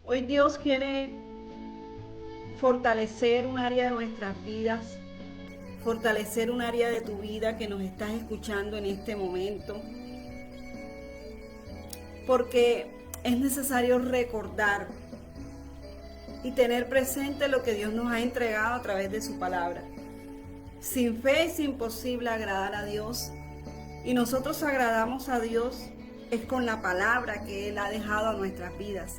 Hoy Dios quiere fortalecer un área de nuestras vidas, fortalecer un área de tu vida que nos estás escuchando en este momento, porque es necesario recordar y tener presente lo que Dios nos ha entregado a través de su palabra. Sin fe es imposible agradar a Dios, y nosotros agradamos a Dios es con la palabra que Él ha dejado a nuestras vidas,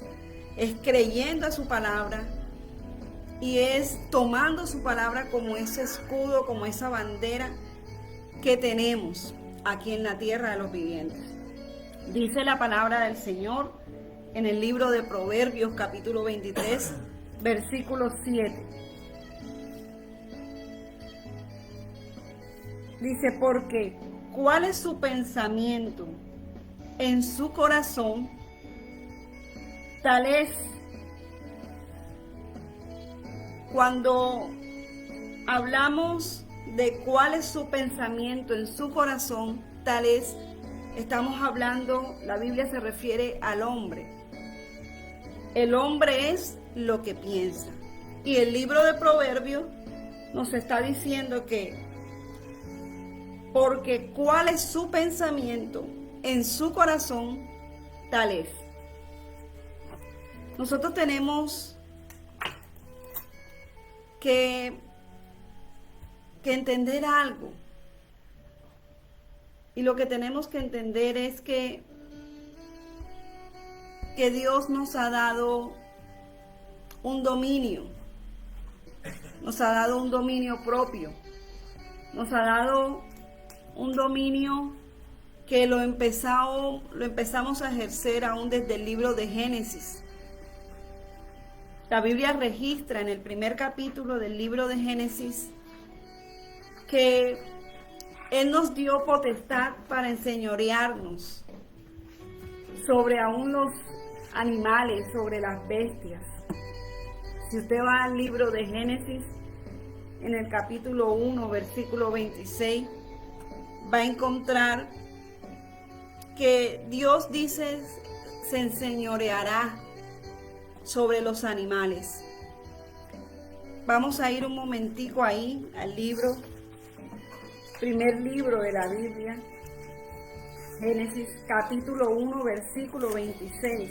es creyendo a su palabra y es tomando su palabra como ese escudo, como esa bandera que tenemos aquí en la tierra de los vivientes. Dice la palabra del Señor en el libro de Proverbios capítulo 23, versículo 7. Dice, porque ¿cuál es su pensamiento en su corazón? Tal es. Cuando hablamos de cuál es su pensamiento en su corazón, tal es, estamos hablando, la Biblia se refiere al hombre. El hombre es lo que piensa. Y el libro de Proverbios nos está diciendo que, porque cuál es su pensamiento en su corazón, tal es. Nosotros tenemos que entender algo. Y lo que tenemos que entender es que Dios nos ha dado un dominio. Nos ha dado un dominio propio. Nos ha dado un dominio que lo empezamos a ejercer aún desde el libro de Génesis. La Biblia registra en el primer capítulo del libro de Génesis que Él nos dio potestad para enseñorearnos sobre aún los animales, sobre las bestias. Si usted va al libro de Génesis, en el capítulo 1, versículo 26, va a encontrar que Dios dice, se enseñoreará sobre los animales. Vamos a ir un momentico ahí al libro, primer libro de la Biblia, Génesis capítulo 1, versículo 26.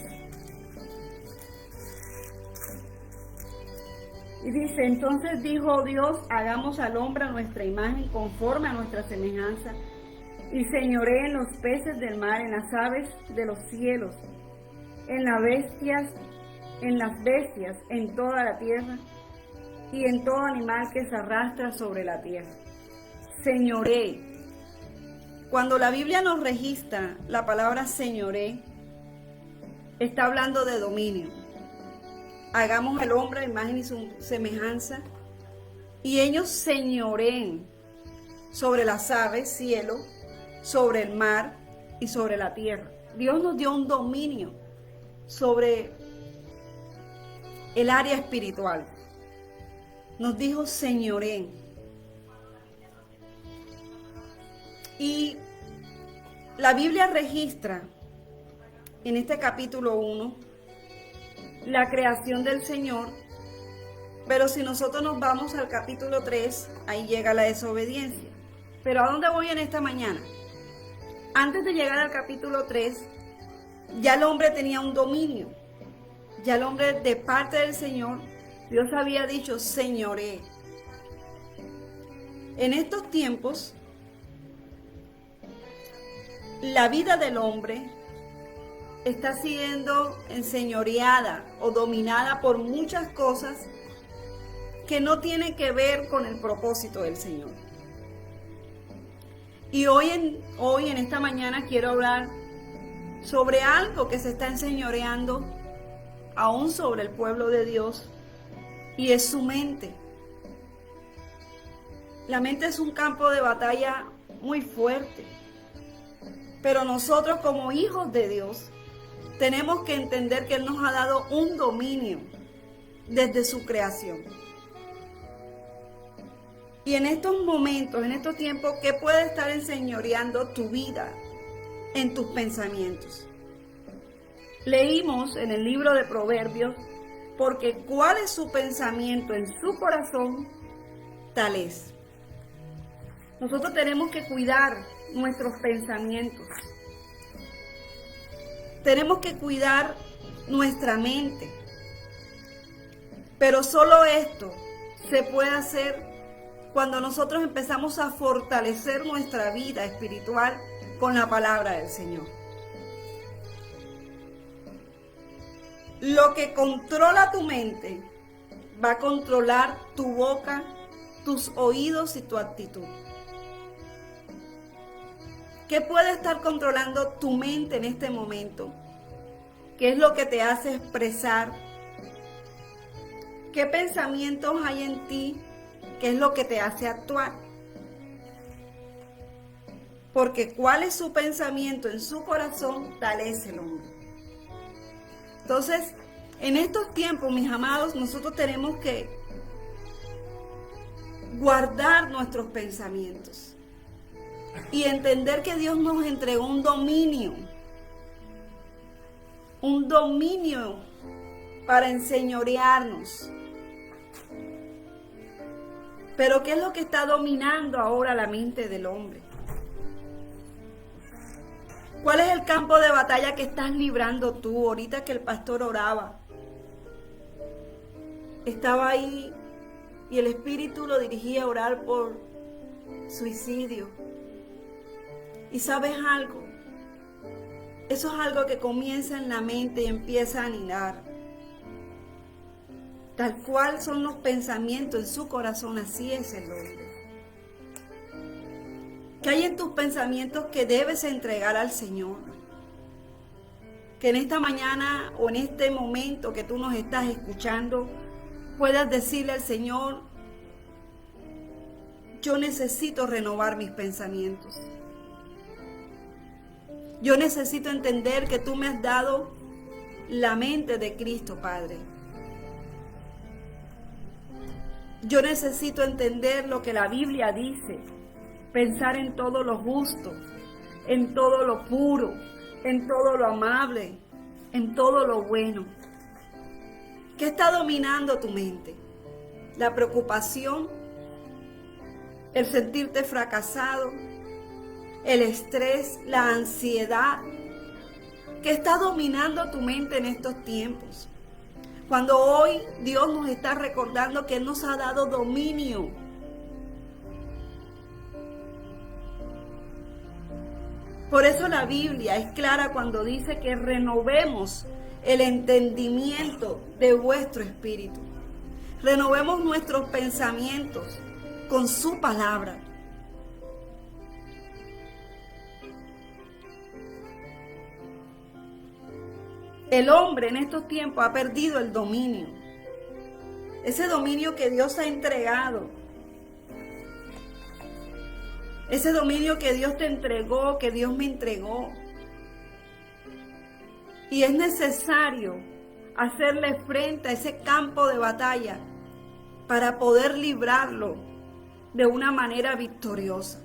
Y dice, entonces dijo Dios, hagamos al hombre a nuestra imagen, conforme a nuestra semejanza, y señoree en los peces del mar, en las aves de los cielos, en las bestias, en toda la tierra, y en todo animal que se arrastra sobre la tierra. Señoree. Cuando la Biblia nos registra la palabra señoree, está hablando de dominio. Hagamos al hombre a imagen y su semejanza, y ellos señoreen sobre las aves, cielo, sobre el mar y sobre la tierra. Dios nos dio un dominio sobre el área espiritual. Nos dijo señoreen. Y la Biblia registra en este capítulo 1 la creación del Señor, pero si nosotros nos vamos al capítulo 3, ahí llega la desobediencia. Pero ¿a dónde voy en esta mañana? Antes de llegar al capítulo 3, ya el hombre tenía un dominio. Ya el hombre, de parte del Señor, Dios había dicho, señoree. En estos tiempos, la vida del hombre está siendo enseñoreada o dominada por muchas cosas que no tienen que ver con el propósito del Señor. Y hoy en esta mañana quiero hablar sobre algo que se está enseñoreando aún sobre el pueblo de Dios, y es su mente. La mente es un campo de batalla muy fuerte, pero nosotros como hijos de Dios tenemos que entender que Él nos ha dado un dominio desde su creación. Y en estos momentos, en estos tiempos, ¿qué puede estar enseñoreando tu vida en tus pensamientos? leímos en el libro de Proverbios, porque cuál es su pensamiento en su corazón, tal es. Nosotros tenemos que cuidar nuestros pensamientos. Tenemos que cuidar nuestra mente. Pero solo esto se puede hacer cuando nosotros empezamos a fortalecer nuestra vida espiritual con la palabra del Señor. Lo que controla tu mente va a controlar tu boca, tus oídos y tu actitud. ¿Qué puede estar controlando tu mente en este momento? ¿Qué es lo que te hace expresar? ¿Qué pensamientos hay en ti? ¿Qué es lo que te hace actuar? Porque cuál es su pensamiento en su corazón, tal es el hombre. Entonces, en estos tiempos, mis amados, nosotros tenemos que guardar nuestros pensamientos y entender que Dios nos entregó un dominio para enseñorearnos. Pero ¿qué es lo que está dominando ahora la mente del hombre? ¿Cuál es el campo de batalla que estás librando tú? Ahorita que el pastor oraba, estaba ahí y el Espíritu lo dirigía a orar por suicidio. ¿Y sabes algo? Eso es algo que comienza en la mente y empieza a anidar. Tal cual son los pensamientos en su corazón, así es el hombre. ¿Qué hay en tus pensamientos que debes entregar al Señor? Que en esta mañana o en este momento que tú nos estás escuchando, puedas decirle al Señor: yo necesito renovar mis pensamientos. Yo necesito entender que tú me has dado la mente de Cristo, Padre. Yo necesito entender lo que la Biblia dice, pensar en todo lo justo, en todo lo puro, en todo lo amable, en todo lo bueno. ¿Qué está dominando tu mente? ¿La preocupación? ¿El sentirte fracasado? ¿El estrés? ¿La ansiedad? ¿Qué está dominando tu mente en estos tiempos? Cuando hoy Dios nos está recordando que Él nos ha dado dominio. Por eso la Biblia es clara cuando dice que renovemos el entendimiento de vuestro espíritu. Renovemos nuestros pensamientos con su palabra. El hombre en estos tiempos ha perdido el dominio. Ese dominio que Dios ha entregado. Ese dominio que Dios te entregó, que Dios me entregó. Y es necesario hacerle frente a ese campo de batalla para poder librarlo de una manera victoriosa.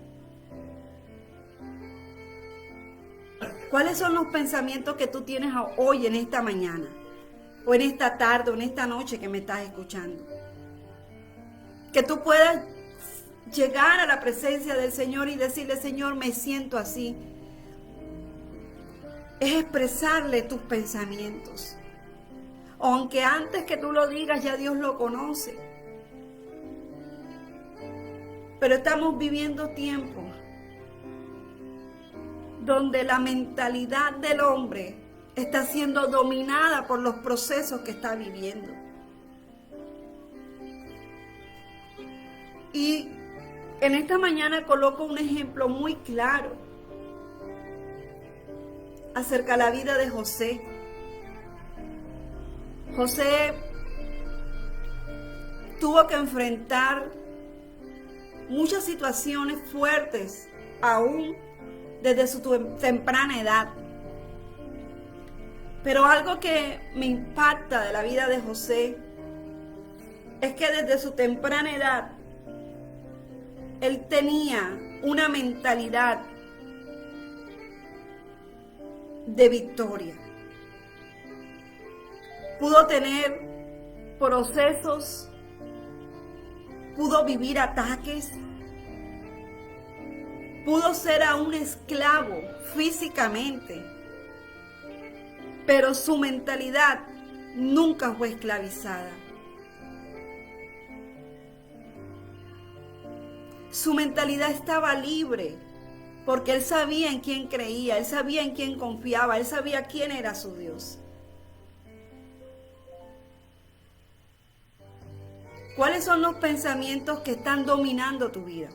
¿Cuáles son los pensamientos que tú tienes hoy en esta mañana? O en esta tarde, o en esta noche que me estás escuchando. Que tú puedas llegar a la presencia del Señor y decirle: Señor, me siento así. Es expresarle tus pensamientos. Aunque antes que tú lo digas, ya Dios lo conoce. Pero estamos viviendo tiempos donde la mentalidad del hombre está siendo dominada por los procesos que está viviendo. Y en esta mañana coloco un ejemplo muy claro acerca de la vida de José. José tuvo que enfrentar muchas situaciones fuertes aún desde su temprana edad. Pero algo que me impacta de la vida de José es que desde su temprana edad él tenía una mentalidad de victoria. pudo tener procesos, pudo vivir ataques, pudo ser aún esclavo físicamente, pero su mentalidad nunca fue esclavizada. Su mentalidad estaba libre, porque él sabía en quién creía, él sabía en quién confiaba, él sabía quién era su Dios. ¿Cuáles son los pensamientos que están dominando tu vida?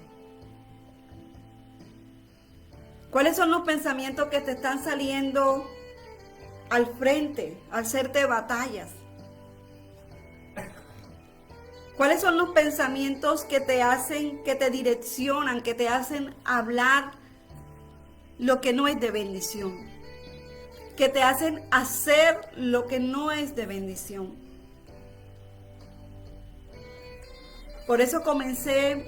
¿Cuáles son los pensamientos que te están saliendo al frente, al hacerte batallas? ¿Cuáles son los pensamientos que te hacen, que te direccionan, que te hacen hablar lo que no es de bendición? Que te hacen hacer lo que no es de bendición. Por eso comencé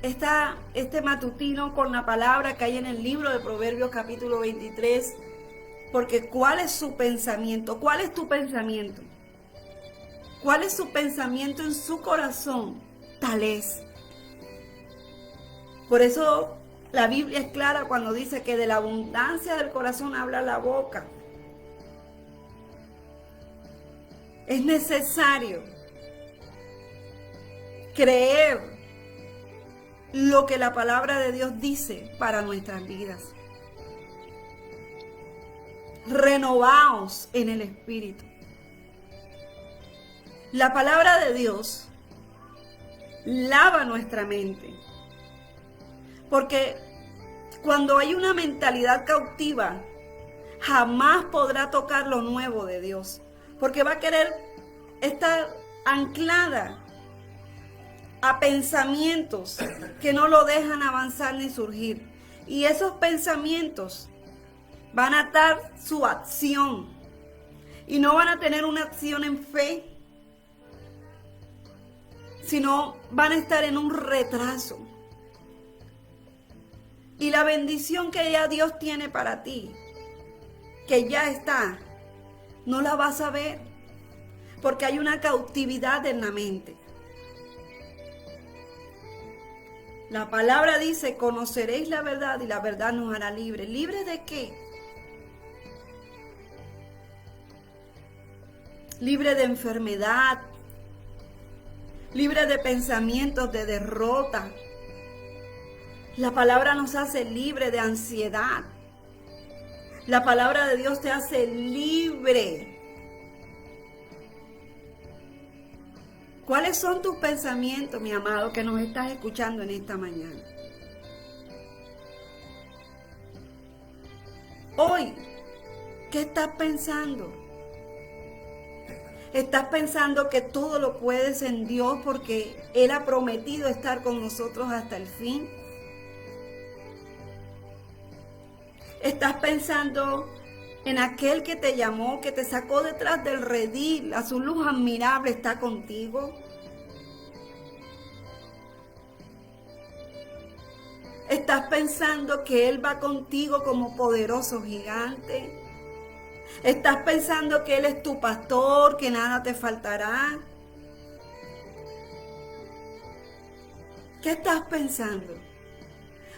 este matutino con la palabra que hay en el libro de Proverbios capítulo 23. Porque ¿cuál es su pensamiento? ¿Cuál es tu pensamiento? ¿Cuál es su pensamiento en su corazón? Tal es. Por eso la Biblia es clara cuando dice que de la abundancia del corazón habla la boca. Es necesario creer lo que la palabra de Dios dice para nuestras vidas. Renovaos en el Espíritu. La palabra de Dios lava nuestra mente. Porque cuando hay una mentalidad cautiva, jamás podrá tocar lo nuevo de Dios. Porque va a querer estar anclada a pensamientos que no lo dejan avanzar ni surgir. Y esos pensamientos van a atar su acción. Y no van a tener una acción en fe, sino van a estar en un retraso. Y la bendición que ya Dios tiene para ti, que ya está, no la vas a ver, porque hay una cautividad en la mente. La palabra dice, conoceréis la verdad y la verdad nos hará libres. ¿Libre de qué? Libre de enfermedad, libre de pensamientos de derrota. La palabra nos hace libre de ansiedad. La palabra de Dios te hace libre. ¿Cuáles son tus pensamientos, mi amado, que nos estás escuchando en esta mañana? Hoy, ¿qué estás pensando? ¿Estás pensando que todo lo puedes en Dios porque Él ha prometido estar con nosotros hasta el fin? ¿Estás pensando en aquel que te llamó, que te sacó detrás del redil, a su luz admirable está contigo? ¿Estás pensando que Él va contigo como poderoso gigante? ¿Estás pensando que Él es tu pastor, que nada te faltará? ¿Qué estás pensando?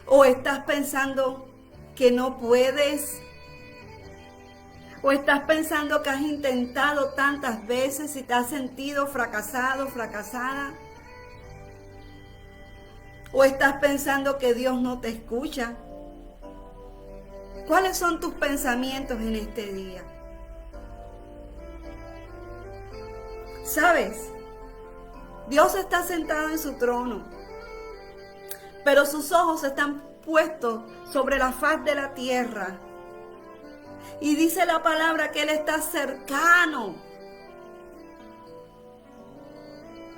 ¿O estás pensando que no puedes? ¿O estás pensando que has intentado tantas veces y te has sentido fracasado, fracasada? ¿O estás pensando que Dios no te escucha? ¿Cuáles son tus pensamientos en este día? ¿Sabes? Dios está sentado en su trono, pero sus ojos están puestos sobre la faz de la tierra. Y dice la palabra que Él está cercano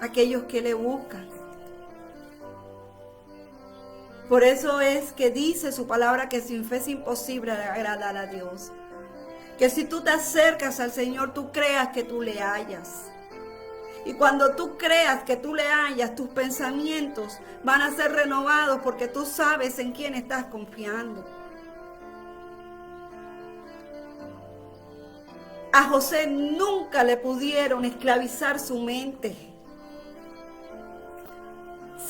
a aquellos que le buscan. Por eso es que dice su palabra que sin fe es imposible agradar a Dios. Que si tú te acercas al Señor, tú creas que tú le hallas. Y cuando tú creas que tú le hallas, tus pensamientos van a ser renovados porque tú sabes en quién estás confiando. A José nunca le pudieron esclavizar su mente.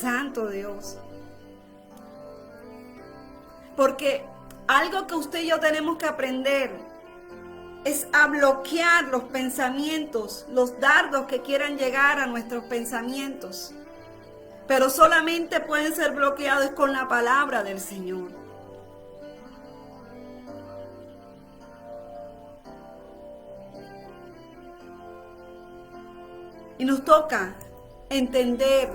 Santo Dios. Porque algo que usted y yo tenemos que aprender es a bloquear los pensamientos, los dardos que quieran llegar a nuestros pensamientos. Pero solamente pueden ser bloqueados con la palabra del Señor. Y nos toca entender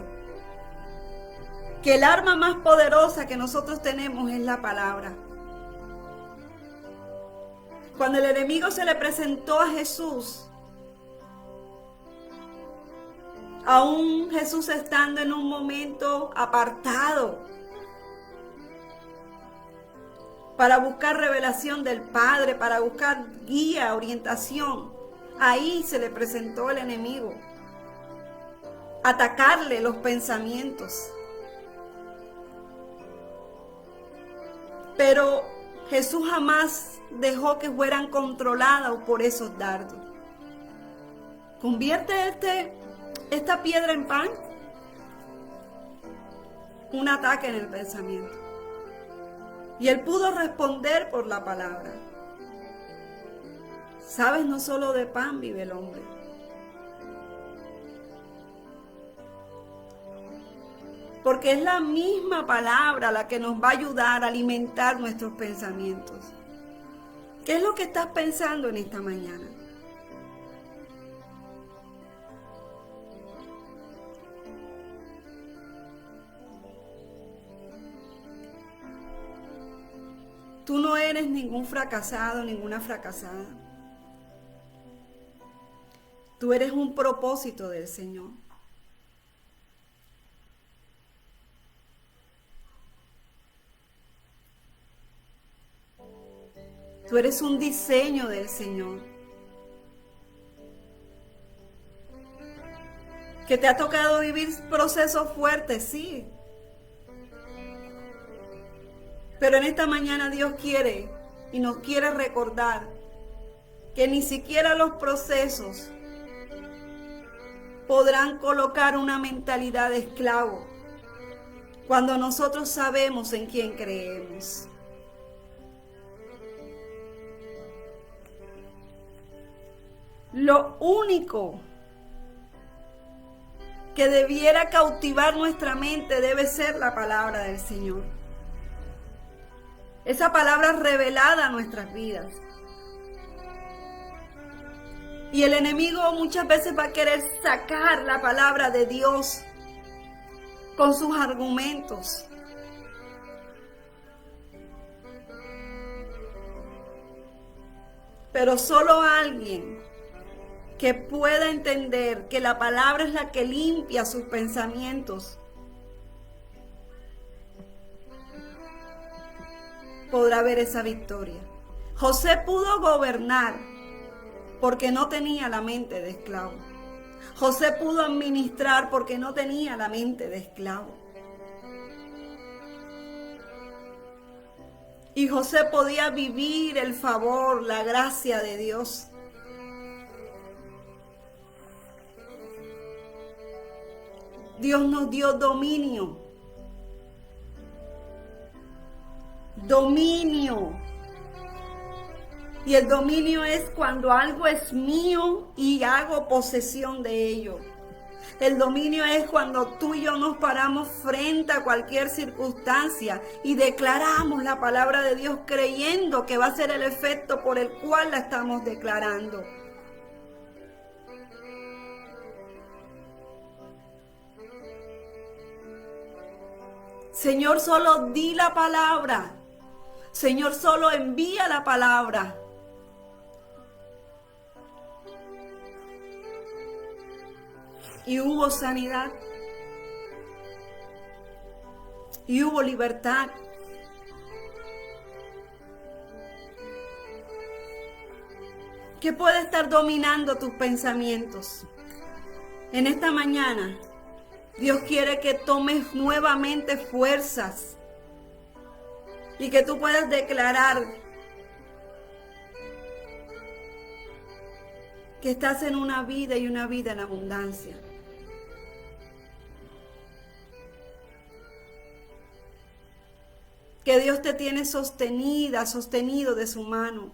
que el arma más poderosa que nosotros tenemos es la palabra. Cuando el enemigo se le presentó a Jesús, aún Jesús estando en un momento apartado para buscar revelación del Padre, para buscar guía, orientación, ahí se le presentó el enemigo, atacarle los pensamientos. Pero Jesús jamás dejó que fueran controlados por esos dardos. Convierte esta piedra en pan. Un ataque en el pensamiento. Y él pudo responder por la palabra. Sabes, no solo de pan vive el hombre. Porque es la misma palabra la que nos va a ayudar a alimentar nuestros pensamientos. ¿Qué es lo que estás pensando en esta mañana? Tú no eres ningún fracasado, ninguna fracasada. Tú eres un propósito del Señor. Tú eres un diseño del Señor. Que te ha tocado vivir procesos fuertes, sí. Pero en esta mañana Dios quiere y nos quiere recordar que ni siquiera los procesos podrán colocar una mentalidad de esclavo cuando nosotros sabemos en quién creemos. Lo único que debiera cautivar nuestra mente debe ser la palabra del Señor. Esa palabra revelada a nuestras vidas. Y el enemigo muchas veces va a querer sacar la palabra de Dios con sus argumentos. Pero solo alguien que pueda entender que la palabra es la que limpia sus pensamientos podrá ver esa victoria. José pudo gobernar porque no tenía la mente de esclavo. José pudo administrar porque no tenía la mente de esclavo. Y José podía vivir el favor, la gracia de Dios. Dios nos dio dominio. Dominio. Y el dominio es cuando algo es mío y hago posesión de ello. El dominio es cuando tú y yo nos paramos frente a cualquier circunstancia y declaramos la palabra de Dios creyendo que va a ser el efecto por el cual la estamos declarando. Señor, solo di la palabra. Señor, solo envía la palabra. Y hubo sanidad. Y hubo libertad. ¿Qué puede estar dominando tus pensamientos? En esta mañana, Dios quiere que tomes nuevamente fuerzas y que tú puedas declarar que estás en una vida y una vida en abundancia. Que Dios te tiene sostenida, sostenido de su mano.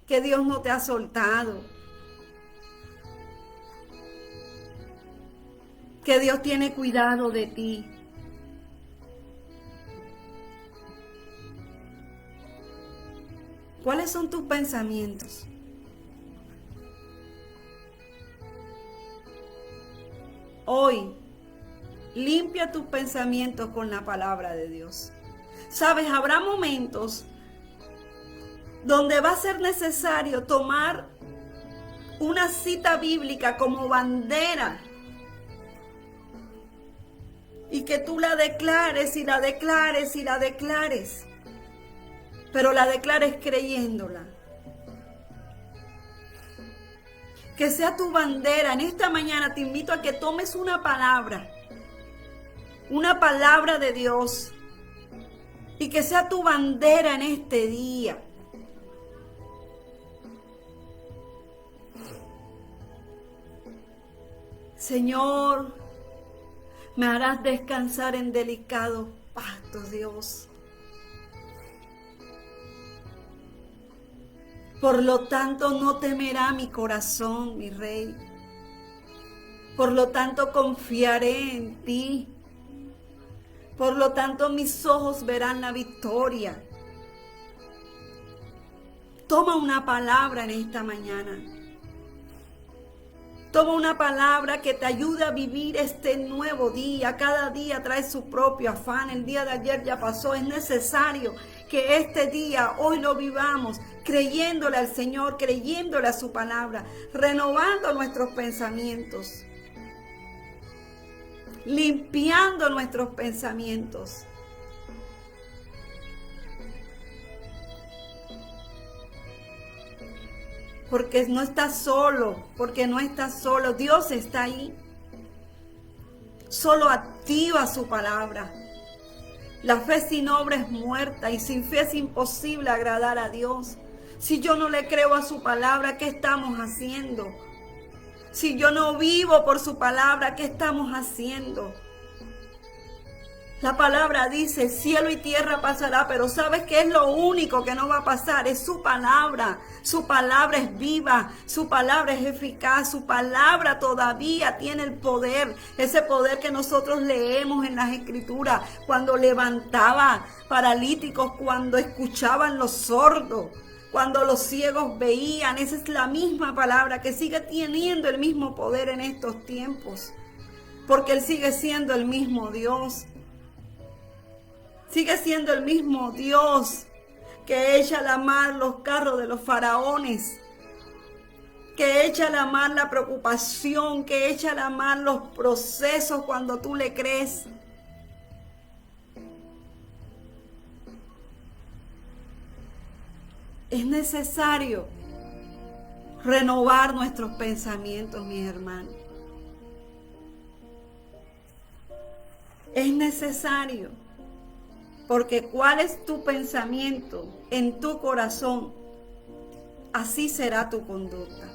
Que Dios no te ha soltado. Que Dios tiene cuidado de ti. ¿Cuáles son tus pensamientos? Hoy, limpia tus pensamientos con la palabra de Dios. Sabes, habrá momentos donde va a ser necesario tomar una cita bíblica como bandera y que tú la declares y la declares y la declares, pero la declares creyéndola. Que sea tu bandera. En esta mañana te invito a que tomes una palabra de Dios, y que sea tu bandera en este día. Señor, me harás descansar en delicados pastos, Dios. Por lo tanto, no temerá mi corazón, mi Rey. Por lo tanto, confiaré en ti. Por lo tanto, mis ojos verán la victoria. Toma una palabra en esta mañana. Toma una palabra que te ayude a vivir este nuevo día. Cada día trae su propio afán. El día de ayer ya pasó. Es necesario que este día, hoy lo vivamos, creyéndole al Señor, creyéndole a su palabra, renovando nuestros pensamientos, limpiando nuestros pensamientos. Porque no estás solo, Dios está ahí. Solo activa su palabra. La fe sin obra es muerta y sin fe es imposible agradar a Dios. Si yo no le creo a su palabra, ¿qué estamos haciendo? Si yo no vivo por su palabra, ¿qué estamos haciendo? La palabra dice, cielo y tierra pasará, pero ¿sabes qué es lo único que no va a pasar? Es su palabra. Su palabra es viva, su palabra es eficaz, su palabra todavía tiene el poder, ese poder que nosotros leemos en las Escrituras, cuando levantaba paralíticos, cuando escuchaban los sordos, cuando los ciegos veían. Esa es la misma palabra que sigue teniendo el mismo poder en estos tiempos, porque Él sigue siendo el mismo Dios. Sigue siendo el mismo Dios que echa a la mar los carros de los faraones, que echa a la mar la preocupación, que echa a la mar los procesos cuando tú le crees. Es necesario renovar nuestros pensamientos, mis hermanos. Es necesario. Porque cuál es tu pensamiento en tu corazón, así será tu conducta.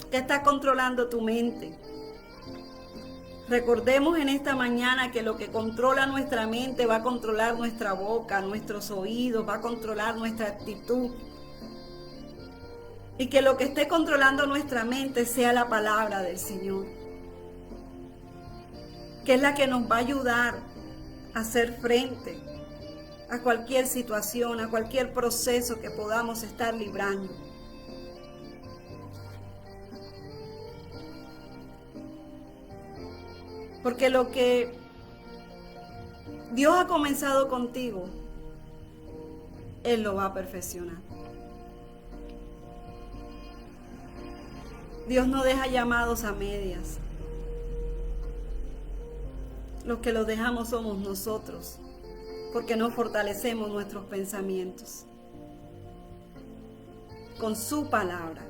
¿Qué está controlando tu mente? Recordemos en esta mañana que lo que controla nuestra mente va a controlar nuestra boca, nuestros oídos, va a controlar nuestra actitud. Y que lo que esté controlando nuestra mente sea la palabra del Señor, que es la que nos va a ayudar a hacer frente a cualquier situación, a cualquier proceso que podamos estar librando. Porque lo que Dios ha comenzado contigo, Él lo va a perfeccionar. Dios no deja llamados a medias. Los que los dejamos somos nosotros, porque no fortalecemos nuestros pensamientos con su palabra.